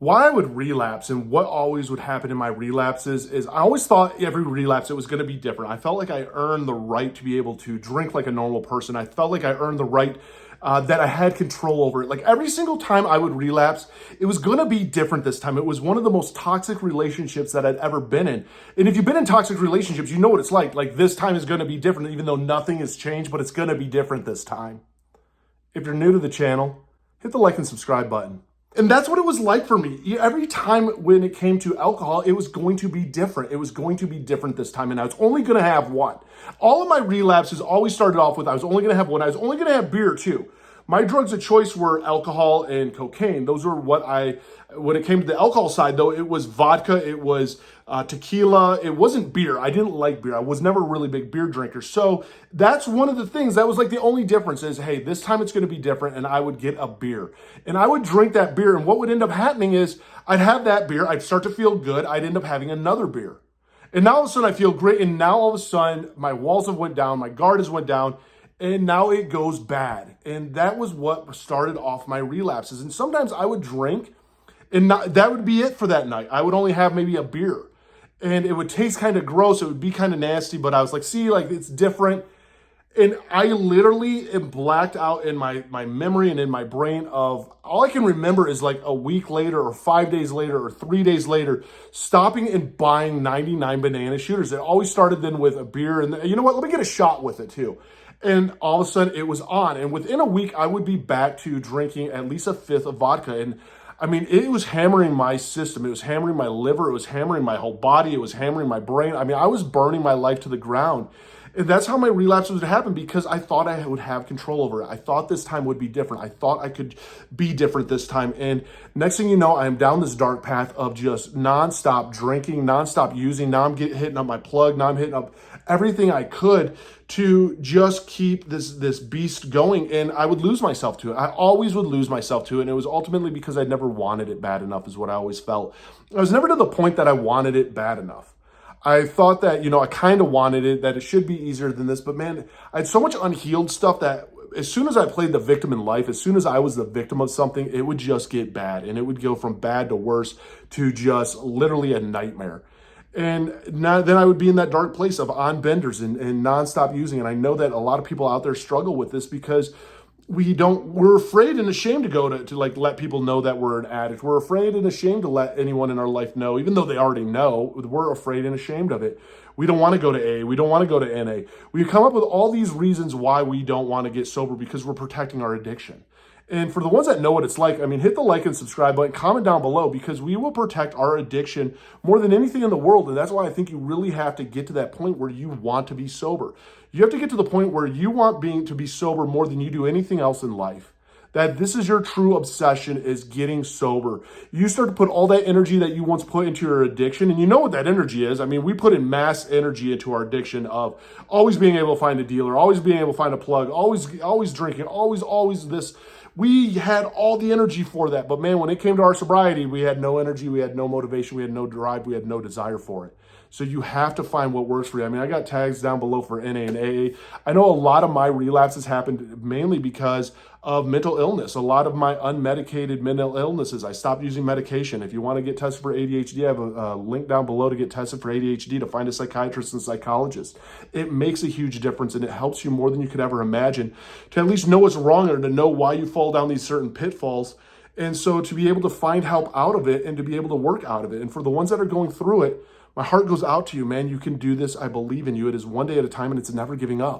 Why I would relapse and what always would happen in my relapses is I always thought every relapse it was going to be different. I felt like I earned the right to be able to drink like a normal person. I felt like I earned the right that I had control over it. Like every single time I would relapse, it was going to be different this time. It was one of the most toxic relationships that I'd ever been in. And if you've been in toxic relationships, you know what it's like. Like this time is going to be different, even though nothing has changed, but it's going to be different this time. If you're new to the channel, hit the like and subscribe button. And that's what it was like for me. Every time when it came to alcohol, it was going to be different. It was going to be different this time. And I was only going to have one. All of my relapses always started off with I was only going to have one. I was only going to have beer too. My drugs of choice were alcohol and cocaine. Those were when it came to the alcohol side though, it was vodka, it was tequila, it wasn't beer. I didn't like beer. I was never a really big beer drinker. So that's one of the things that was like the only difference is, hey, this time it's going to be different. And I would get a beer and I would drink that beer. And what would end up happening is I'd have that beer. I'd start to feel good. I'd end up having another beer. And now all of a sudden I feel great. And now all of a sudden my walls have went down. My guard has went down. And now it goes bad. And that was what started off my relapses. And sometimes I would drink and that would be it for that night. I would only have maybe a beer and it would taste kind of gross. It would be kind of nasty, but I was like, see, like it's different. And I literally am blacked out in my memory and in my brain of all I can remember is like a week later or 5 days later or 3 days later, stopping and buying 99 banana shooters. It always started then with a beer and you know what, let me get a shot with it too. And all of a sudden it was on. And within a week, I would be back to drinking at least a fifth of vodka. And I mean, it was hammering my system. It was hammering my liver. It was hammering my whole body. It was hammering my brain. I mean, I was burning my life to the ground. And that's how my relapse would happen because I thought I would have control over it. I thought this time would be different. I thought I could be different this time. And next thing you know, I am down this dark path of just nonstop drinking, nonstop using. Now I'm hitting up my plug. Now I'm hitting up everything I could to just keep this beast going. And I would lose myself to it. I always would lose myself to it. And it was ultimately because I never wanted it bad enough is what I always felt. I was never to the point that I wanted it bad enough. I thought that, I kind of wanted it, that it should be easier than this. But man, I had so much unhealed stuff that as soon as I played the victim in life, as soon as I was the victim of something, it would just get bad. And it would go from bad to worse to just literally a nightmare. And now, then I would be in that dark place of on benders and nonstop using. And I know that a lot of people out there struggle with this because we're afraid and ashamed to go to like let people know that we're an addict. We're afraid and ashamed to let anyone in our life know, even though they already know, we're afraid and ashamed of it. We don't want to go to A. We don't want to go to NA. We come up with all these reasons why we don't want to get sober because we're protecting our addiction. And for the ones that know what it's like, I mean, hit the like and subscribe button, comment down below because we will protect our addiction more than anything in the world. And that's why I think you really have to get to that point where you want to be sober. You have to get to the point where you want to be sober more than you do anything else in life. That this is your true obsession is getting sober. You start to put all that energy that you once put into your addiction, and you know what that energy is. I mean, we put in mass energy into our addiction of always being able to find a dealer, always being able to find a plug, always drinking, always this. We had all the energy for that. But man, when it came to our sobriety, we had no energy, we had no motivation, we had no drive, we had no desire for it. So you have to find what works for you. I mean, I got tags down below for NA and AA. I know a lot of my relapses happened mainly because of mental illness. A lot of my unmedicated mental illnesses, I stopped using medication. If you want to get tested for ADHD, I have a link down below to get tested for ADHD, to find a psychiatrist and psychologist. It makes a huge difference and it helps you more than you could ever imagine to at least know what's wrong or to know why you fall down these certain pitfalls. And so to be able to find help out of it and to be able to work out of it. And for the ones that are going through it, my heart goes out to you, man. You can do this. I believe in you. It is one day at a time and it's never giving up.